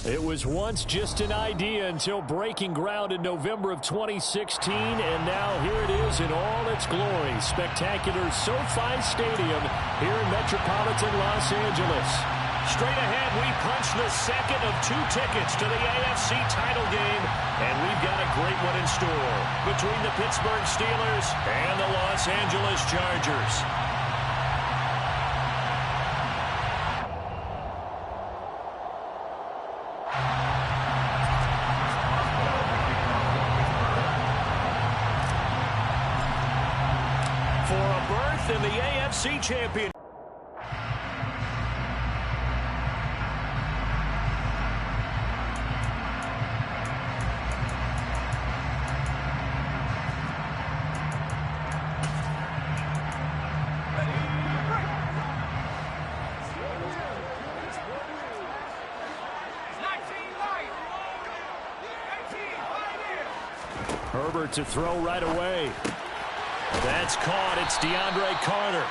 It was once just an idea until breaking ground in November of 2016, and now here it is in all its glory. Spectacular SoFi Stadium here in metropolitan Los Angeles. Straight ahead, we punch the second of 2 tickets to the AFC title game, and we've got a great one in store between the Pittsburgh Steelers and the Los Angeles Chargers. For a berth in the AFC Championship. Herbert to throw right away. That's caught. It's DeAndre Carter.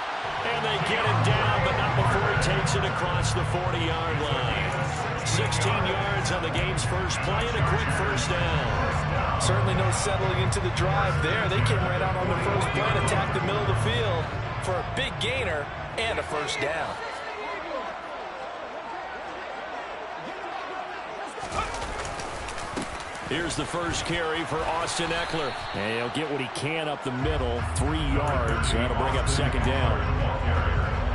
And they get him down, but not before he takes it across the 40-yard line. 16 yards on the game's first play and a quick first down. Certainly no settling into the drive there. They came right out on the first play and attacked the middle of the field for a big gainer and a first down. Here's the first carry for Austin Eckler. And he'll get what he can up the middle, 3 yards. That'll bring up second down.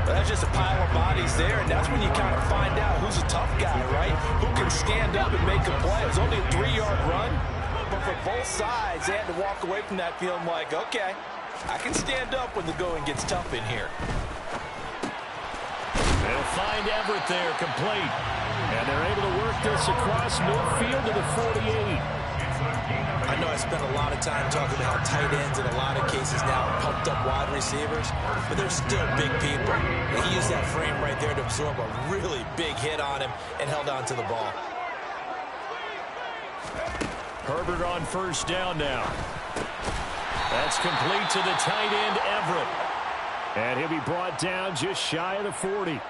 That's just a pile of bodies there, and that's when you kind of find out who's a tough guy, right? Who can stand up and make a play. It was only a 3-yard run, but for both sides, they had to walk away from that feeling like, okay, I can stand up when the going gets tough in here. They'll find Everett there, complete. And they're able to work this across midfield to the 48. I know I spent a lot of time talking about tight ends in a lot of cases now, pumped up wide receivers, but they're still big people. And he used that frame right there to absorb a really big hit on him and held on to the ball. Herbert on first down now. That's complete to the tight end, Everett. And he'll be brought down just shy of the 40.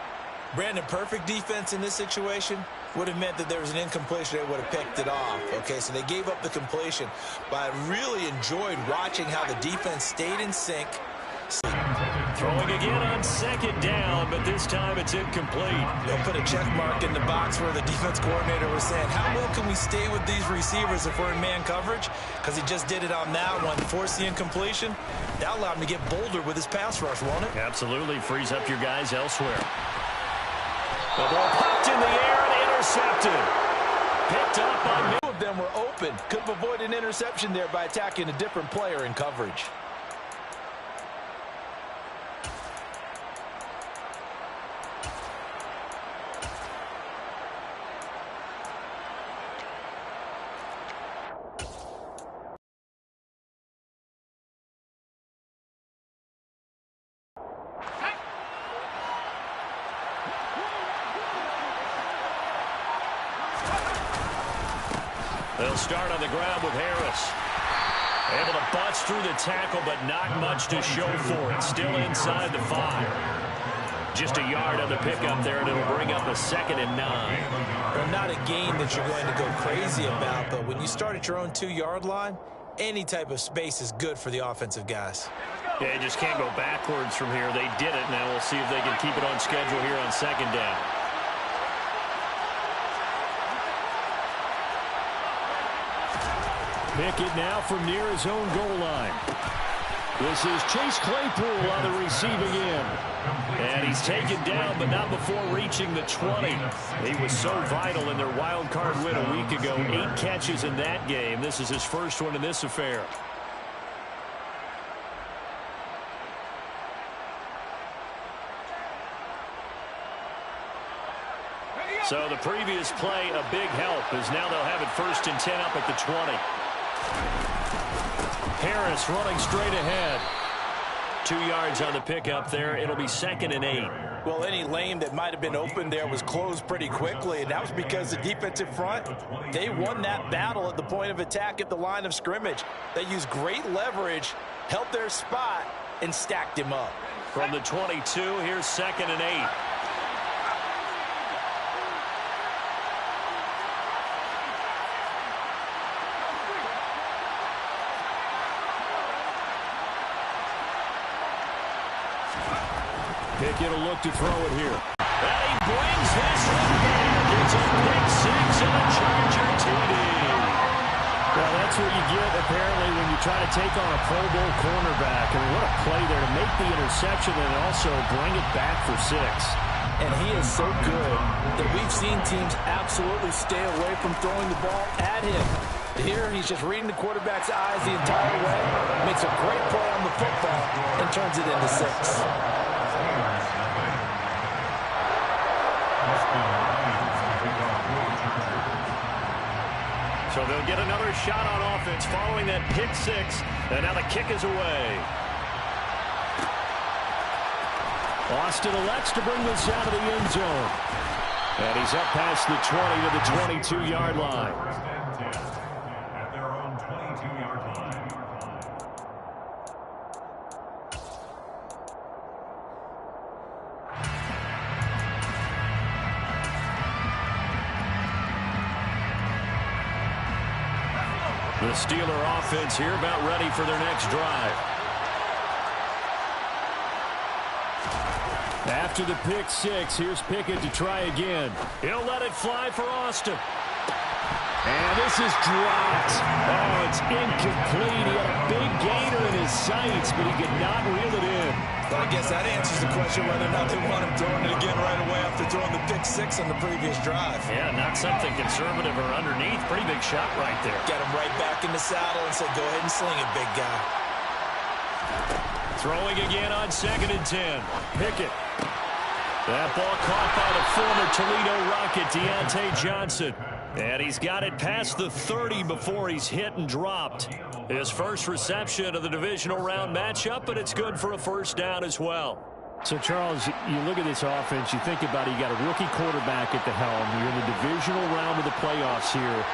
Brandon, perfect defense in this situation would have meant that there was an incompletion. They would have picked it off. Okay, so they gave up the completion. But I really enjoyed watching how the defense stayed in sync. Throwing again on second down, but this time it's incomplete. They'll put a check mark in the box where the defense coordinator was saying, how well can we stay with these receivers if we're in man coverage? Because he just did it on that one, forced the incompletion. That allowed him to get bolder with his pass rush, won't it? Absolutely, frees up your guys elsewhere. The ball popped in the air and intercepted. Picked up by... Two of them were open. Could have avoided an interception there by attacking a different player in coverage. They'll start on the ground with Harris. Able to bust through the tackle, but not much to show for it. Still inside the 5. Just a yard on the pickup there, and it'll bring up a 2nd and 9. Well, not a game that you're going to go crazy about, but when you start at your own 2-yard line, any type of space is good for the offensive guys. Yeah, you just can't go backwards from here. They did it. Now we'll see if they can keep it on schedule here on 2nd down. Pickett now from near his own goal line. This is Chase Claypool on the receiving end. And he's taken down, but not before reaching the 20. He was so vital in their wild card win a week ago. 8 catches in that game. This is his first one in this affair. So the previous play, a big help, as now they'll have it 1st and 10 up at the 20. Harris running straight ahead. 2 yards on the pickup there. It'll be 2nd and 8. Well, any lane that might have been open there was closed pretty quickly, and that was because the defensive front, they won that battle at the point of attack at the line of scrimmage. They used great leverage, held their spot, and stacked him up. From the 22, here's 2nd and 8. Pickett will look to throw it here. And he brings this one back. It's a pick six and a Charger TD. Well, that's what you get, apparently, when you try to take on a Pro Bowl cornerback. I mean, what a play there to make the interception and also bring it back for 6. And he is so good that we've seen teams absolutely stay away from throwing the ball at him. Here, he's just reading the quarterback's eyes the entire way, makes a great play on the football, and turns it into 6. So they'll get another shot on offense following that pick 6, and now the kick is away. Austin elects to bring this out of the end zone. And he's up past the 20 to the 22-yard line. At their own 22-yard line. The Steeler offense here about ready for their next drive. After the pick 6, here's Pickett to try again. He'll let it fly for Austin. And this is dropped. Oh, it's incomplete. He had a big gainer in his sights, but he could not reel it in. Well, I guess that answers the question whether or not they want him throwing it again right away after throwing the pick 6 on the previous drive. Yeah, not something conservative or underneath. Pretty big shot right there. Got him right back in the saddle and said, go ahead and sling it, big guy. Throwing again on 2nd and 10. Pickett. That ball caught by the former Toledo Rocket, Deontay Johnson. And he's got it past the 30 before he's hit and dropped. His first reception of the divisional round matchup, but it's good for a first down as well. So, Charles, you look at this offense, you think about it, you got a rookie quarterback at the helm. You're in the divisional round of the playoffs here.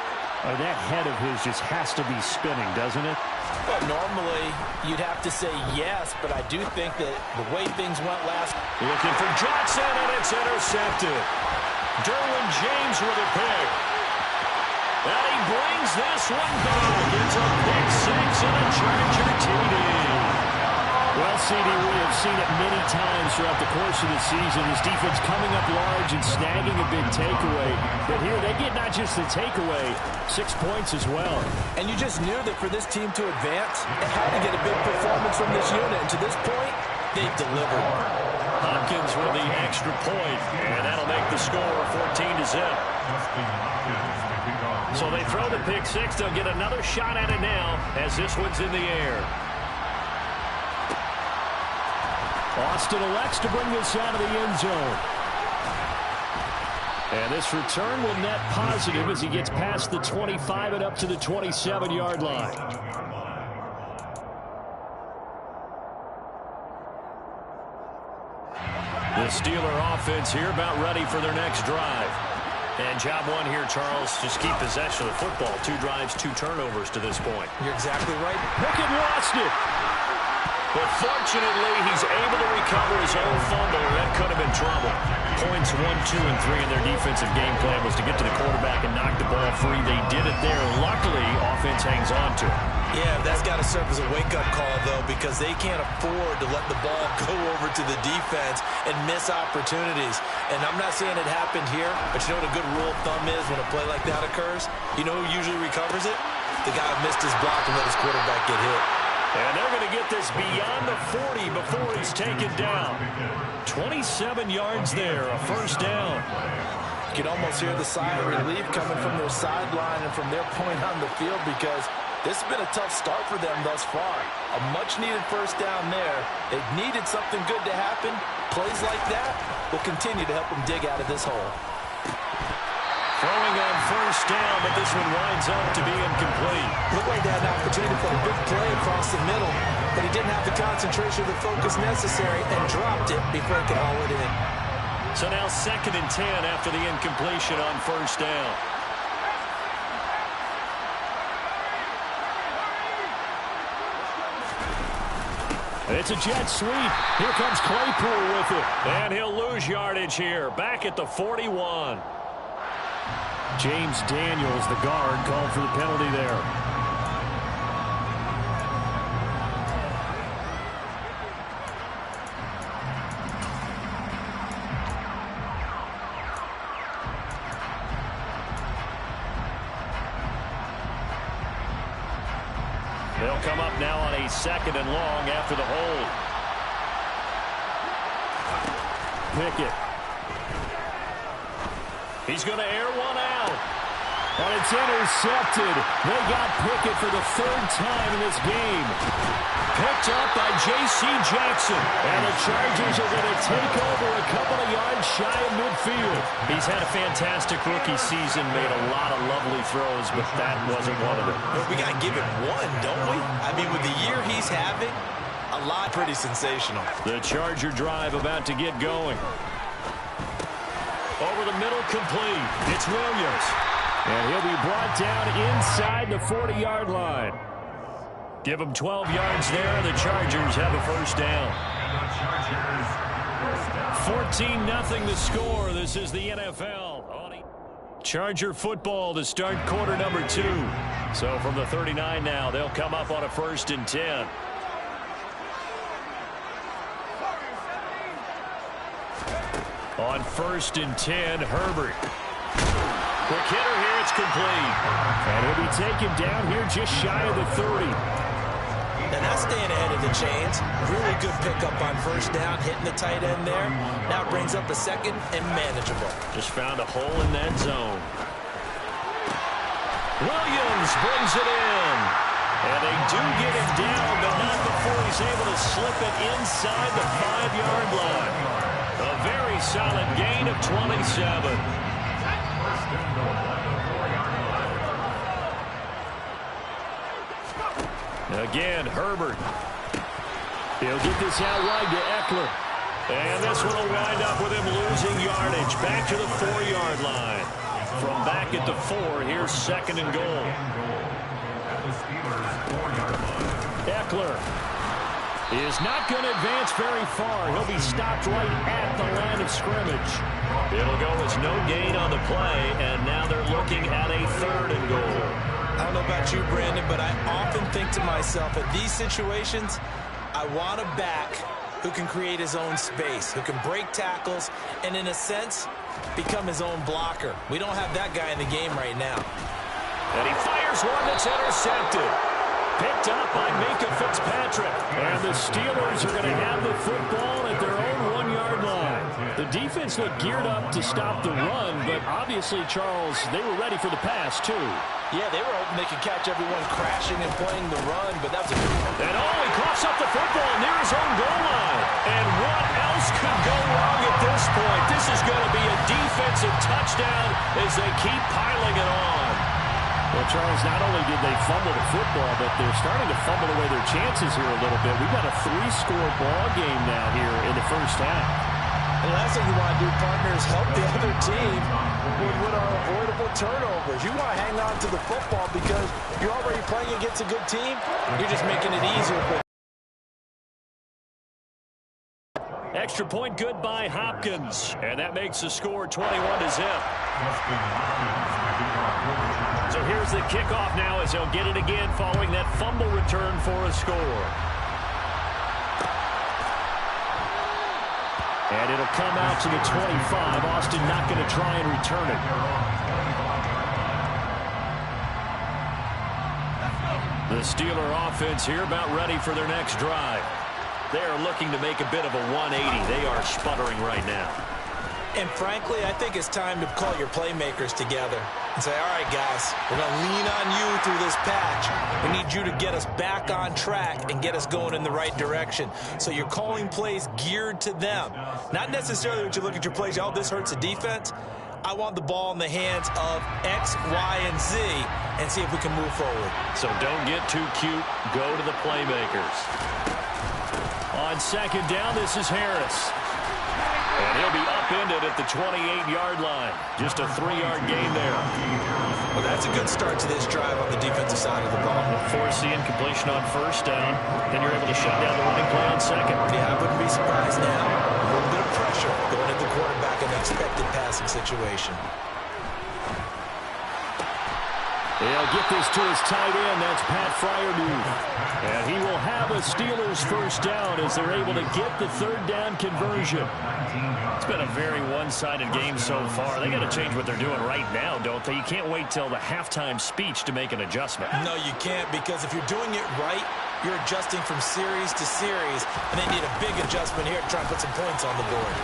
That head of his just has to be spinning, doesn't it? Well, normally you'd have to say yes, but I do think that the way things went last. Looking for Johnson, and it's intercepted. Derwin James with a pick. And he brings this one back. It's a pick 6 and a Charger TD. Well, CD, we have seen it many times throughout the course of the season. His defense coming up large and snagging a big takeaway. But here they get not just the takeaway, 6 points as well. And you just knew that for this team to advance, it had to get a big performance from this unit. And to this point, they've delivered. Hopkins with the extra point, and that'll make the score 14-0. So they throw the pick 6. They'll get another shot at it now as this one's in the air. Austin elects to bring this out of the end zone. And this return will net positive as he gets past the 25 and up to the 27-yard line. The Steeler offense here about ready for their next drive. And job one here, Charles, just keep possession of the football. 2 drives, 2 turnovers to this point. You're exactly right. Pickett lost it. But fortunately, he's able to recover his own fumble, or that could have been trouble. Points 1, 2, and 3 in their defensive game plan was to get to the quarterback and knock the ball free. They did it there. Luckily, offense hangs on to it. Yeah, that's got to serve as a wake-up call, though, because they can't afford to let the ball go over to the defense and miss opportunities. And I'm not saying it happened here, but you know what a good rule of thumb is when a play like that occurs? You know who usually recovers it? The guy who missed his block and let his quarterback get hit. And they're going to get this beyond the 40 before he's taken down. 27 yards there, a first down. You can almost hear the sigh of relief coming from their sideline and from their point on the field, because this has been a tough start for them thus far. A much-needed first down there. They've needed something good to happen. Plays like that will continue to help them dig out of this hole. Throwing on first down, but this one winds up to be incomplete. Looked like they had an opportunity for a big play across the middle, but he didn't have the concentration or the focus necessary and dropped it before he could haul it in. So now 2nd and 10 after the incompletion on first down. It's a jet sweep. Here comes Claypool with it. And he'll lose yardage here. Back at the 41. James Daniels, the guard, called for the penalty there. They'll come up now on a 2nd and long after the hold. Pickett. He's going to air one out. And it's intercepted. They got Pickett for the 3rd time in this game. Picked up by J.C. Jackson. And the Chargers are going to take over a couple of yards shy of midfield. He's had a fantastic rookie season, made a lot of lovely throws, but that wasn't one of them. Well, we got to give him one, don't we? I mean, with the year he's having, a lot pretty sensational. The Charger drive about to get going. Over the middle, complete. It's Williams. And he'll be brought down inside the 40-yard line. Give him 12 yards there. The Chargers have a 1st down. 14-0 the score. This is the NFL. Charger football to start quarter number 2. So from the 39 now, they'll come up on a 1st and 10. On 1st and 10, Herbert. Quick hitter here, it's complete. And he'll be taken down here just shy of the 30. And that's staying ahead of the chains. Really good pickup on 1st down, hitting the tight end there. Now brings up a 2nd and manageable. Just found a hole in that zone. Williams brings it in. And they do get it down, but not before he's able to slip it inside the 5-yard line. A very solid gain of 27. Again, Herbert. He'll get this out wide to Eckler. And this one will wind up with him losing yardage. Back to the 4-yard line. From back at the 4, here's 2nd and goal. Eckler is not going to advance very far. He'll be stopped right at the line of scrimmage. It'll go as no gain on the play, and now they're looking at a 3rd and goal. I don't know about you, Brandon, but I often think to myself, at these situations, I want a back who can create his own space, who can break tackles, and in a sense, become his own blocker. We don't have that guy in the game right now. And he fires one that's intercepted. Picked up by Minka Fitzpatrick. And the Steelers are going to have the football at their own 1-yard line. The defense looked geared up to stop the run, but obviously, Charles, they were ready for the pass, too. Yeah, they were hoping they could catch everyone crashing and playing the run, but that was a good one. And he coughs up the football near his own goal line. And what else could go wrong at this point? This is going to be a defensive touchdown as they keep piling it on. Well, Charles, not only did they fumble the football, but they're starting to fumble away their chances here a little bit. We've got a 3-score ball game now here in the 1st half. And the last thing you want to do, partner, is help the other team with what are avoidable turnovers. You want to hang on to the football because you're already playing against a good team. You're just making it easier for. Extra point good by Hopkins. And that makes the score 21-0. So here's the kickoff now as he'll get it again following that fumble return for a score. And it'll come out to the 25. Austin not going to try and return it. The Steeler offense here about ready for their next drive. They are looking to make a bit of a 180. They are sputtering right now. And frankly, I think it's time to call your playmakers together and say, all right, guys, we're going to lean on you through this patch. We need you to get us back on track and get us going in the right direction. So you're calling plays geared to them. Not necessarily when you look at your plays, oh, this hurts the defense. I want the ball in the hands of X, Y, and Z and see if we can move forward. So don't get too cute. Go to the playmakers. On 2nd down, this is Harris. And he'll be upended at the 28-yard line. Just a 3-yard gain there. Well, that's a good start to this drive on the defensive side of the ball. Force the incompletion on 1st down. Then you're able to shut down the running play on 2nd. Yeah, I wouldn't be surprised now. A little bit of pressure going at the quarterback in an expected passing situation. He'll get this to his tight end. That's Pat Fryermuth. And he will have a Steelers first down as they're able to get the third down conversion. It's been a very one-sided game so far. They got to change what they're doing right now, don't they? You can't wait till the halftime speech to make an adjustment. No, you can't, because if you're doing it right, you're adjusting from series to series, and they need a big adjustment here to try and put some points on the board.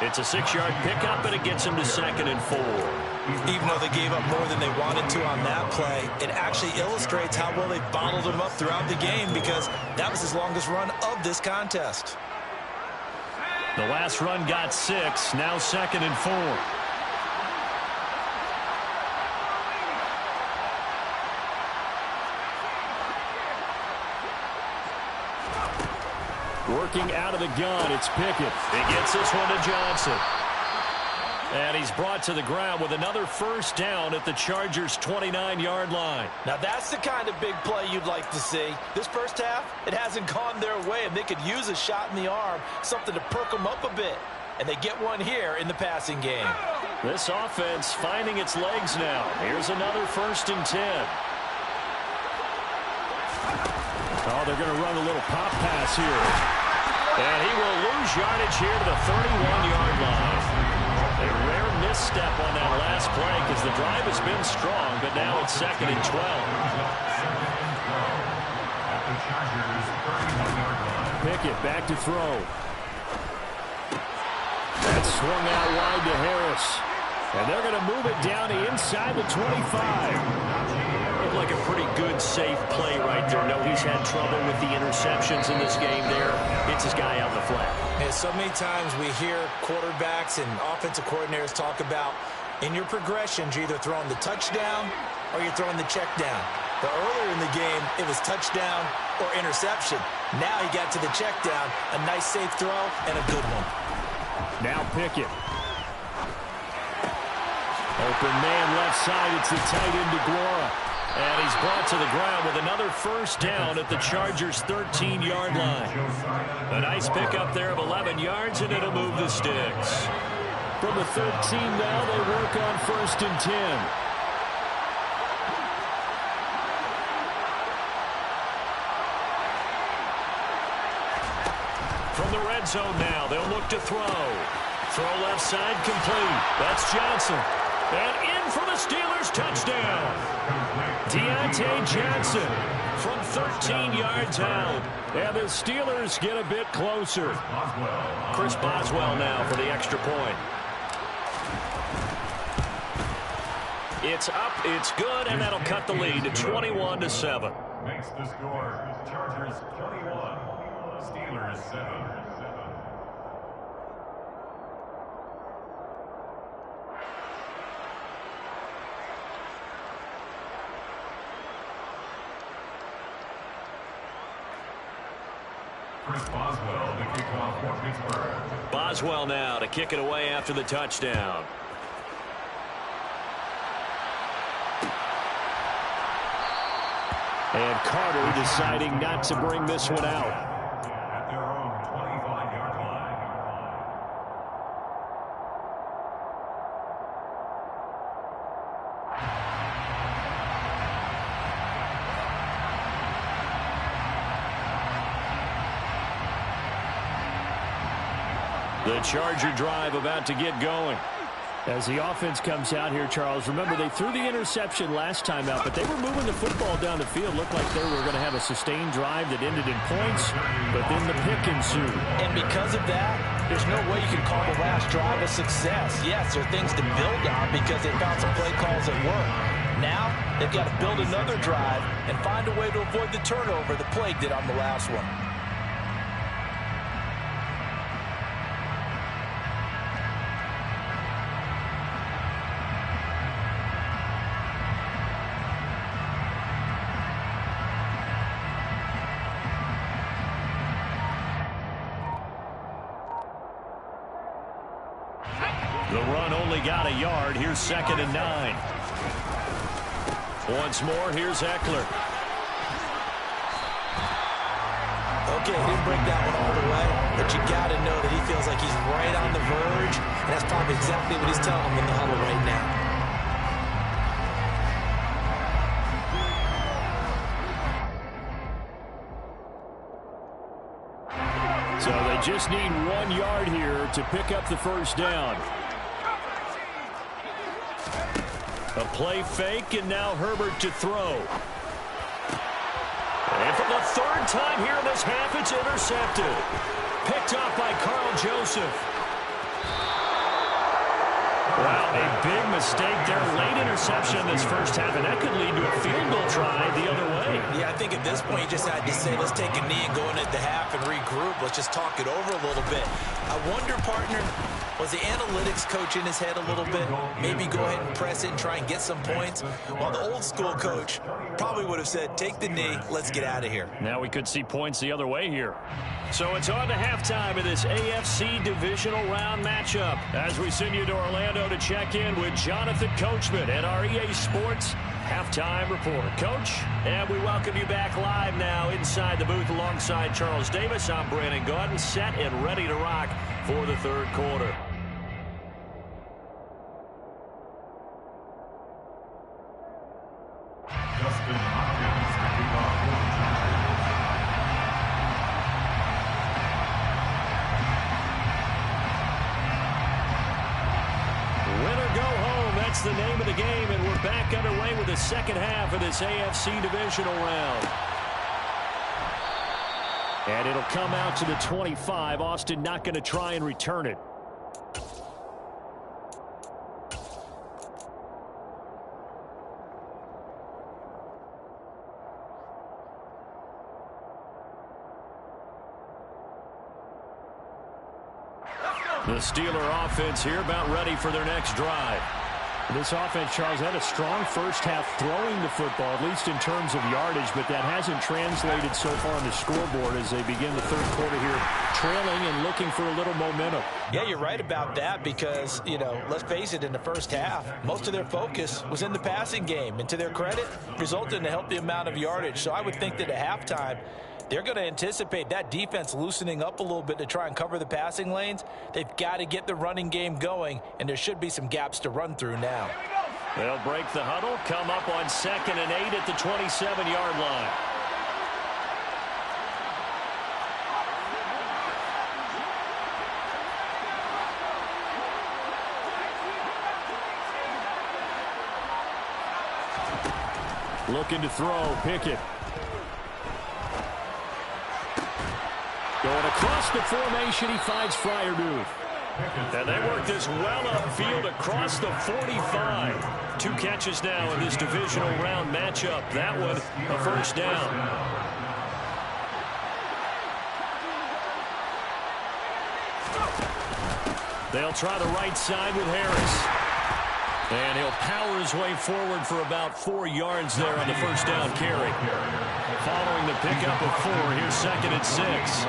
It's a 6-yard pickup, and it gets him to 2nd and 4. Even though they gave up more than they wanted to on that play, it actually illustrates how well they bottled him up throughout the game, because that was his longest run of this contest. The last run got 6, now 2nd and 4. Working out of the gun, it's Pickett. He gets this one to Johnson. And he's brought to the ground with another first down at the Chargers' 29-yard line. Now that's the kind of big play you'd like to see. This first half, it hasn't gone their way, and they could use a shot in the arm, something to perk them up a bit. And they get one here in the passing game. This offense finding its legs now. Here's another 1st and 10. Oh, they're going to run a little pop pass here. And he will lose yardage here to the 31-yard line. A rare misstep on that last play because the drive has been strong, but now it's 2nd and 12. Pickett back to throw. That's swung out wide to Harris. And they're going to move it down to inside the 25. Looked like a pretty good, safe play right there. No, he's had trouble with the interceptions in this game there. It's his guy out in the flat. And so many times we hear quarterbacks and offensive coordinators talk about in your progressions, you're either throwing the touchdown or you're throwing the check down. But earlier in the game, it was touchdown or interception. Now he got to the check down, a nice safe throw and a good one. Now Pickett. Open man left side. It's the tight end DeGuara. And he's brought to the ground with another first down at the Chargers' 13-yard line. A nice pickup there of 11 yards, and it'll move the sticks. From the 13 now, they work on 1st and 10. From the red zone now, they'll look to throw. Throw left side complete. That's Johnson. And in for the Steelers touchdown. Deontay Johnson from 13 yards out. And the Steelers get a bit closer. Chris Boswell now for the extra point. It's up, it's good, and that'll cut the lead to 21-7. Makes the score Chargers 21, Steelers 7. Chris Boswell to kick off for Pittsburgh. Boswell now to kick it away after the touchdown. And Carter deciding not to bring this one out. At their own 25-yard line. The Charger drive about to get going. As the offense comes out here, Charles, remember they threw the interception last time out, but they were moving the football down the field. Looked like they were going to have a sustained drive that ended in points, but then the pick ensued. And because of that, there's no way you can call the last drive a success. Yes, there are things to build on because they found some play calls that work. Now, they've got to build another drive and find a way to avoid the turnover the plague did on the last one. The run only got a yard. Here's 2nd and 9. Once more, here's Eckler. Okay, he didn't break that one all the way, but you got to know that he feels like he's right on the verge, and that's probably exactly what he's telling them in the huddle right now. They just need 1 yard here to pick up the first down. A play fake, and now Herbert to throw. And for the 3rd time here in this half, it's intercepted. Picked off by Carl Joseph. Wow, a big mistake there. Late interception in this first half, and that could lead to a field goal try the other way. Yeah, I think at this point you just had to say, let's take a knee and go into the half and regroup. Let's just talk it over a little bit. I wonder, partner, was the analytics coach in his head a little bit? Maybe go ahead and press it and try and get some points. While the old school coach probably would have said, take the knee, let's get out of here. Now we could see points the other way here. So it's on to halftime of this AFC divisional round matchup as we send you to Orlando to check in with Jonathan Coachman at our EA Sports Halftime Report. Coach, and we welcome you back live now inside the booth alongside Charles Davis. I'm Brandon Gaudin, set and ready to rock for the 3rd quarter. Justin Hopkins to kick off overtime. Win or go home, that's the name of the game, and we're back underway with the second half of this AFC divisional round. And it'll come out to the 25. Austin not going to try and return it. The Steeler offense here about ready for their next drive. This offense, Charles, had a strong first half throwing the football, at least in terms of yardage, but that hasn't translated so far on the scoreboard as they begin the 3rd quarter here, trailing and looking for a little momentum. Yeah, you're right about that because, you know, let's face it, in the first half, most of their focus was in the passing game. And to their credit, resulted in a healthy amount of yardage. So I would think that at halftime, they're going to anticipate that defense loosening up a little bit to try and cover the passing lanes. They've got to get the running game going, and there should be some gaps to run through now. They'll break the huddle, come up on 2nd and 8 at the 27-yard line. Looking to throw, Pickett. Going across the formation, he finds Freiermuth. And they work this well upfield across the 45. 2 catches now in this divisional round matchup. That one, a first down. They'll try the right side with Harris. And he'll power his way forward for about 4 yards there on the first down carry. Following the pickup of 4, here's 2nd and 6. It's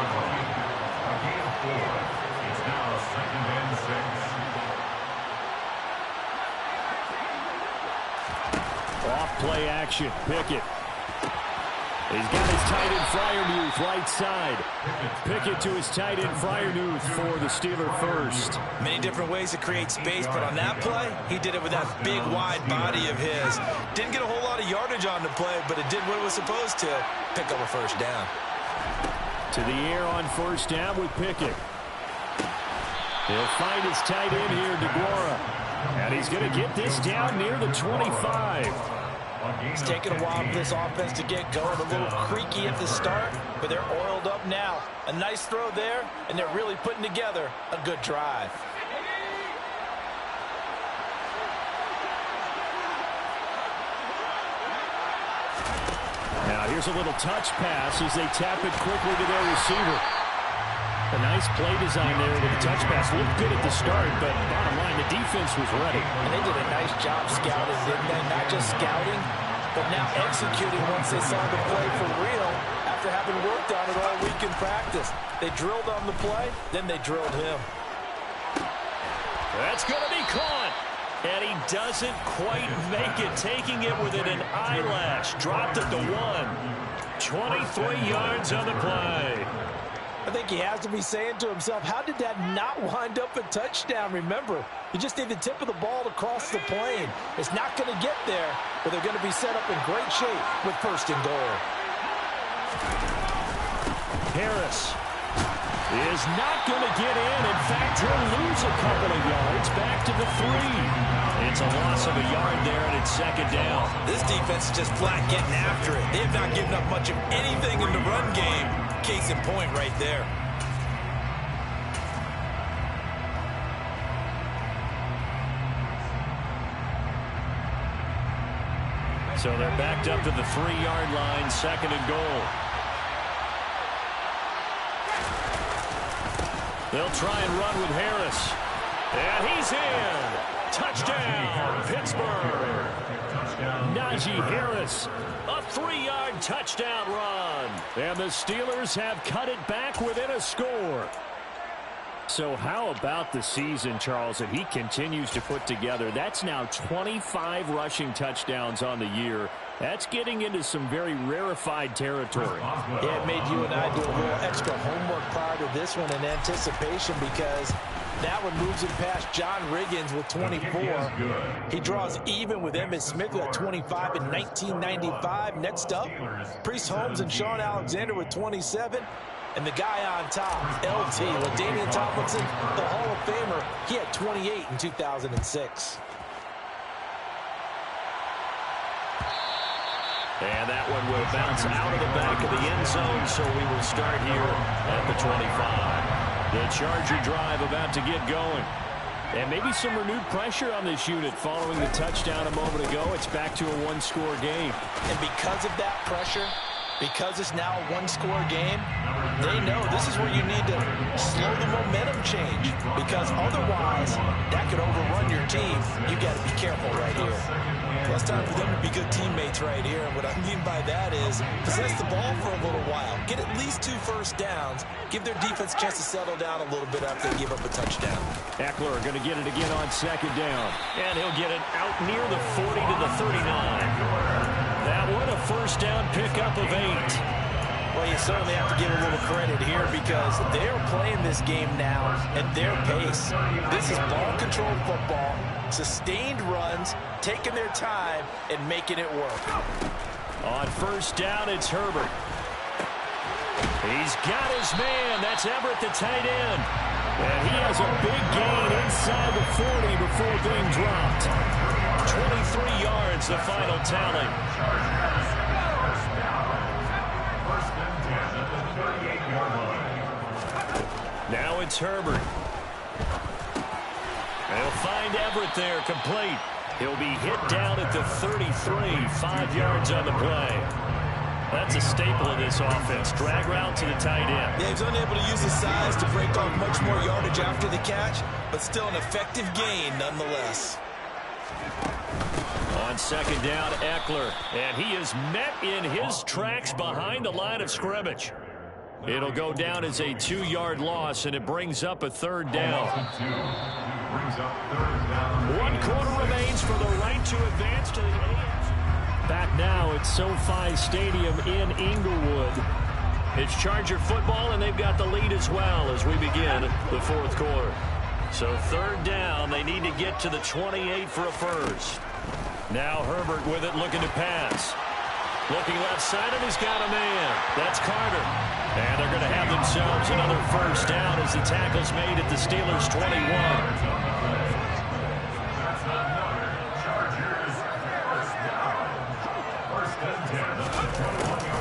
now 2nd and 6. Off play action, Pickett. He's got his tight end Freiermuth right side. Pickett to his tight end Freiermuth for the Steeler first. Many different ways to create space, but on that play, he did it with that big, wide body of his. Didn't get a whole lot of yardage on the play, but it did what it was supposed to, pick up a first down. To the air on first down with Pickett. He'll find his tight end here, DeGuara. And he's going to get this down near the 25. It's taken a while for this offense to get going. A little creaky at the start, but they're oiled up now. A nice throw there, and they're really putting together a good drive. Now here's a little touch pass as they tap it quickly to their receiver. A nice play design there with the touch pass. Looked good at the start, but bottom line, the defense was ready. And they did a nice job scouting, didn't they? Not just scouting, but now executing once they saw the play for real after having worked on it all week in practice. They drilled on the play, then they drilled him. That's going to be caught. And he doesn't quite make it, taking it within an eyelash. Dropped at the 1. 23 yards on the play. I think he has to be saying to himself, how did that not wind up a touchdown? Remember, you just need the tip of the ball to cross the plane. It's not going to get there, but they're going to be set up in great shape with 1st and goal. Harris. is not going to get in. In fact, he'll lose a couple of yards back to the 3. It's a loss of a yard there, and it's second down. This defense is just flat getting after it. They have not given up much of anything in the run game. Case in point right there. So they're backed up to the 3-yard line, second and goal. They'll try and run with Harris. And he's in. Touchdown, Pittsburgh. Najee Harris, a 3-yard touchdown run. And the Steelers have cut it back within a score. So how about the season, Charles, that he continues to put together? That's now 25 rushing touchdowns on the year. That's getting into some very rarefied territory. Yeah, it made you and I do a little extra homework prior to this one in anticipation, because that one moves him past John Riggins with 24. He draws even with Emmitt Smith at 25 in 1995. Next up, Priest Holmes and Sean Alexander with 27. And the guy on top, LT, LaDainian Tomlinson, the Hall of Famer, he had 28 in 2006. And that one will bounce out of the back of the end zone, so we will start here at the 25. The Charger drive about to get going. And maybe some renewed pressure on this unit following the touchdown a moment ago. It's back to a one-score game. And because of that pressure, because it's now a one-score game, they know this is where you need to slow the momentum change, because otherwise that could overrun your team. You got to be careful right here. Well, it's time for them to be good teammates right here. And what I mean by that is possess the ball for a little while. Get at least 2 first downs. Give their defense a chance to settle down a little bit after they give up a touchdown. Eckler going to get it again on second down. And he'll get it out near the 40 to the 39. That one a first down pickup of 8. Well, you certainly have to give a little credit here, because they're playing this game now at their pace. This is ball-controlled football, sustained runs, taking their time, and making it work. On first down, it's Herbert. He's got his man. That's Everett, the tight end. And he has a big gain inside the 40 before being dropped. 23 yards, the final tally. Now it's Herbert. They'll find Everett there, complete. He'll be hit down at the 33, 5 yards on the play. That's a staple of this offense. Drag route to the tight end. Yeah, he's unable to use his size to break off much more yardage after the catch, but still an effective gain nonetheless. On second down, Eckler, and he is met in his tracks behind the line of scrimmage. It'll go down as a 2-yard loss, and it brings up a third down. 1 quarter remains for the right to advance to the AFC. Back now at SoFi Stadium in Inglewood. It's Charger football, and they've got the lead as well as we begin the fourth quarter. So third down, they need to get to the 28 for a first. Now Herbert with it, looking to pass. Looking left side, and he's got a man. That's Carter. And they're going to have themselves another first down as the tackle's made at the Steelers' 21.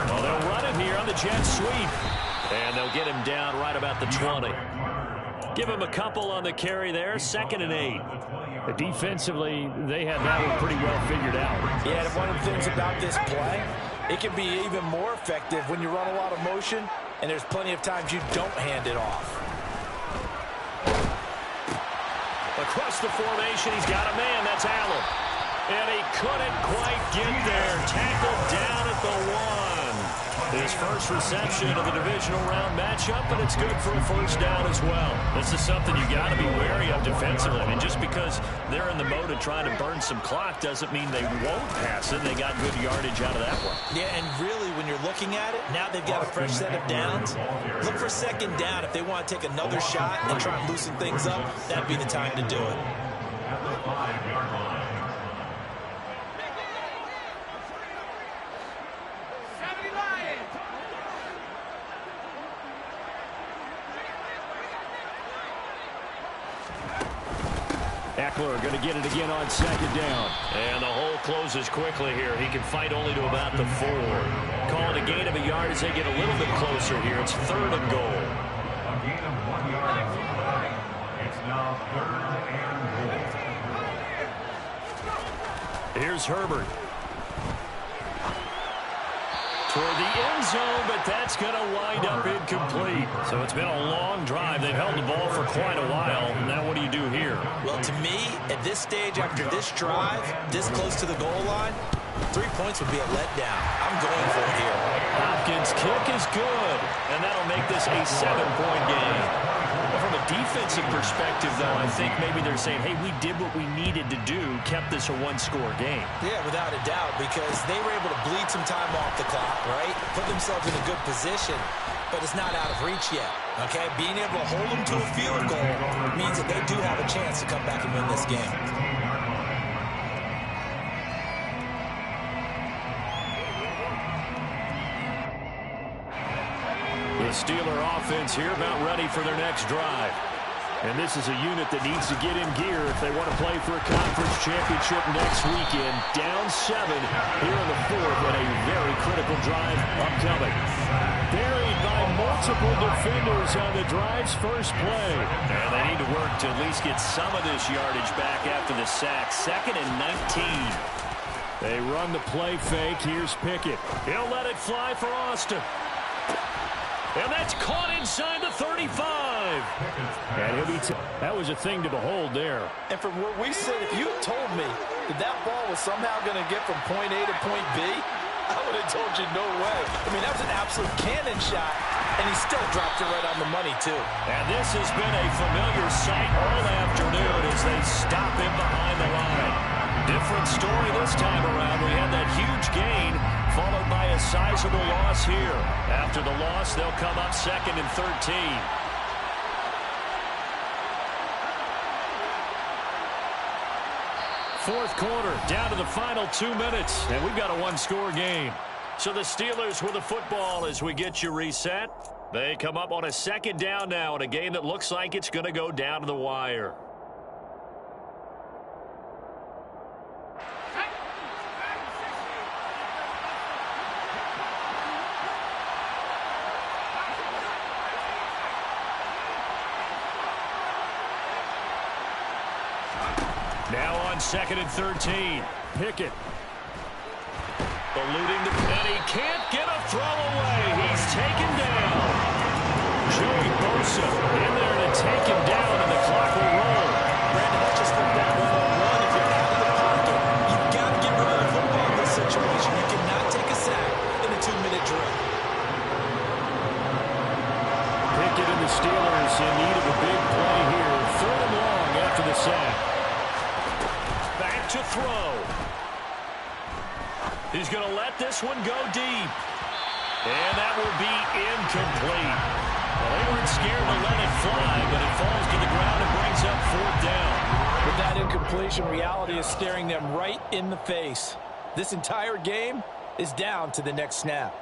Well, they'll run it here on the jet sweep. And they'll get him down right about the 20. Give him a couple on the carry there, 2nd and 8. Defensively, they have that one pretty well figured out. Yeah, and one of the things about this play, it can be even more effective when you run a lot of motion, and there's plenty of times you don't hand it off. Across the formation, he's got a man. That's Allen. And he couldn't quite get there. Tackled down at the 1. His first reception of the divisional round matchup, but it's good for a first down as well. This is something you got to be wary of defensively. I mean, just because they're in the mode of trying to burn some clock doesn't mean they won't pass it. They got good yardage out of that one. Yeah, and really, when you're looking at it, now they've got a fresh set of downs. Look for second down. If they want to take another shot and try and loosen things up, that'd be the time to do it. At the 5-yard line. Eckler going to get it again on second down. And the hole closes quickly here. He can fight only to about the 4. Call it a gain of a yard as they get a little bit closer here. It's 3rd and goal. A gain of 1 yard. It's now 3rd and goal. Here's Herbert. Toward the end zone, but that's going to wind up incomplete. So it's been a long drive. They've held the ball for quite a while. Now what do you do here? Well, to me, at this stage, after this drive, this close to the goal line, 3 points would be a letdown. I'm going for it here. Hopkins' kick is good, and that'll make this a 7-point game. Well, from a defensive perspective, though, I think maybe they're saying, hey, we did what we needed to do, kept this a 1-score game. Yeah, without a doubt, because they were able to bleed some time off the clock, right? Put themselves in a good position, but it's not out of reach yet, okay? Being able to hold them to a field goal means that they do have a chance to come back and win this game. The Steeler offense here about ready for their next drive. And this is a unit that needs to get in gear if they want to play for a conference championship next weekend. Down 7 here in the 4th and a very critical drive upcoming. Buried by multiple defenders on the drive's first play. And they need to work to at least get some of this yardage back after the sack. 2nd and 19. They run the play fake. Here's Pickett. He'll let it fly for Austin. And that's caught inside the 35. And he'll be that was a thing to behold there. And from where we sit, if you had told me that that ball was somehow going to get from point A to point B, I would have told you no way. I mean, that was an absolute cannon shot, and he still dropped it right on the money, too. And this has been a familiar sight all afternoon as they stop him behind the line. Different story this time around. We had that huge gain, followed by a sizable loss here. After the loss, they'll come up 2nd and 13. Fourth quarter, down to the final 2 minutes, and we've got a 1-score game. So the Steelers with the football as we get you reset. They come up on a 2nd down now in a game that looks like it's going to go down to the wire. Now on 2nd and 13. Pickett. Eluding the and he can't get a throw away. He's taken down. Joey Bosa in there to take him down, and the clock will roll. Brandon, that's just like that one-on-one. If you're out of the pocket, you've got to get rid of the football in this situation. You cannot take a sack in a 2-minute drill. Pickett and the Steelers in need of a big play here. 3rd and long after the sack. Back to throw. He's going to let this one go deep. And that will be incomplete. Well, they weren't scared to let it fly, but it falls to the ground and brings up 4th down. With that incompletion, reality is staring them right in the face. This entire game is down to the next snap.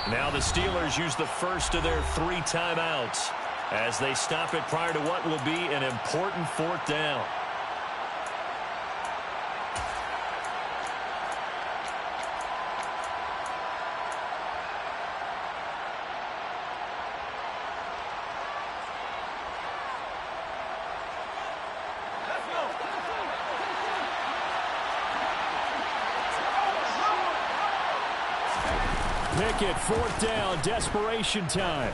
Now the Steelers use the first of their 3 timeouts as they stop it prior to what will be an important 4th down. Pickett, 4th down, desperation time.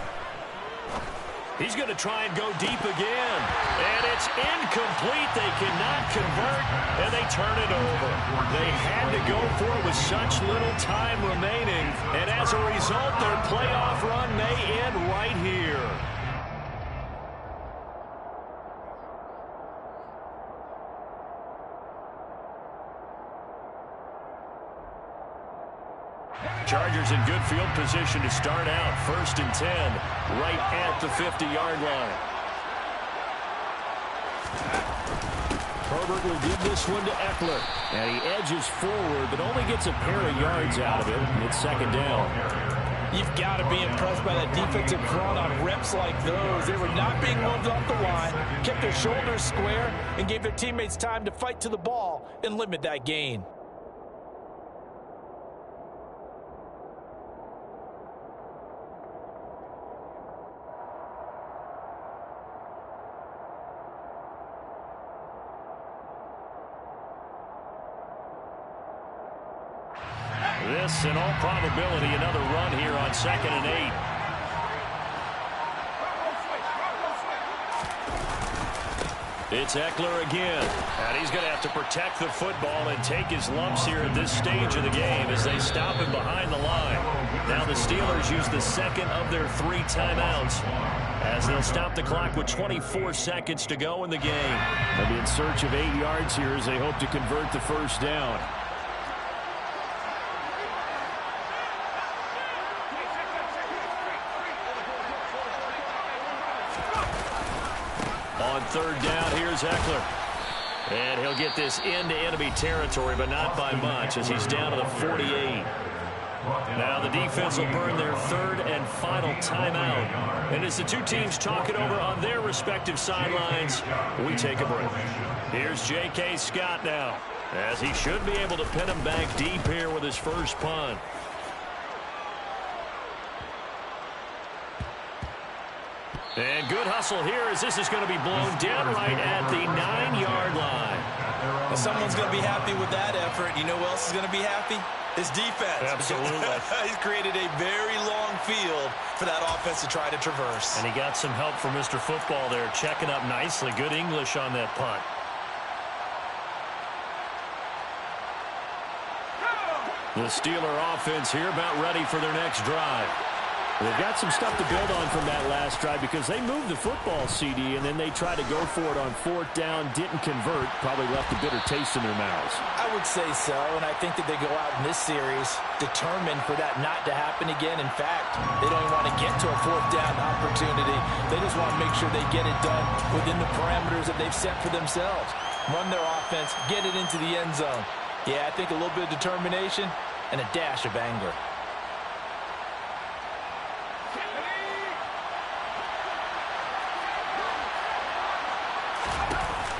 He's going to try and go deep again. And it's incomplete. They cannot convert, and they turn it over. They had to go for it with such little time remaining. And as a result, their playoff run may end right here. Chargers in good field position to start out. 1st and 10, right at the 50-yard line. Herbert will give this one to Eckler. And he edges forward, but only gets a pair of yards out of it. It's second down. You've got to be impressed by that defensive front on reps like those. They were not being moved off the line, kept their shoulders square, and gave their teammates time to fight to the ball and limit that gain. This, in all probability, another run here on 2nd and 8. It's Eckler again. And he's going to have to protect the football and take his lumps here at this stage of the game as they stop him behind the line. Now the Steelers use the second of their 3 timeouts as they'll stop the clock with 24 seconds to go in the game. They'll be in search of 8 yards here as they hope to convert the first down. On 3rd down, here's Eckler. And he'll get this into enemy territory, but not by much as he's down to the 48. Now the defense will burn their 3rd and final timeout. And as the two teams talk it over on their respective sidelines, we take a break. Here's J.K. Scott now, as he should be able to pin him back deep here with his first punt. And good hustle here as this is going to be blown down right at the 9-yard line. Well, someone's going to be happy with that effort. You know who else is going to be happy? His defense. Absolutely. He's created a very long field for that offense to try to traverse. And he got some help from Mr. Football there, checking up nicely. Good English on that punt. The Steeler offense here about ready for their next drive. They've got some stuff to build on from that last drive because they moved the football, CD, and then they tried to go for it on 4th down, didn't convert, probably left a bitter taste in their mouths. I would say so, and I think that they go out in this series determined for that not to happen again. In fact, they don't even want to get to a 4th down opportunity. They just want to make sure they get it done within the parameters that they've set for themselves. Run their offense, get it into the end zone. Yeah, I think a little bit of determination and a dash of anger.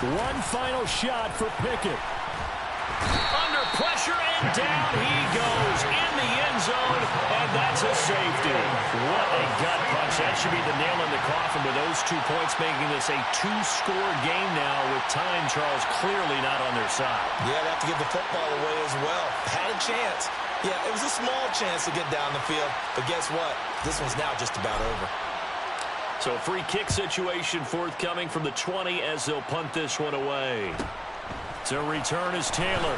One final shot for Pickett. Under pressure, and down he goes in the end zone, and that's a safety. What a gut punch. That should be the nail in the coffin with those 2 points, making this a 2-score game now with time, Charles, clearly not on their side. Yeah, they have to give the football away as well. Had a chance. Yeah, it was a small chance to get down the field, but guess what? This one's now just about over. So free kick situation forthcoming from the 20 as they'll punt this one away. To return is Taylor.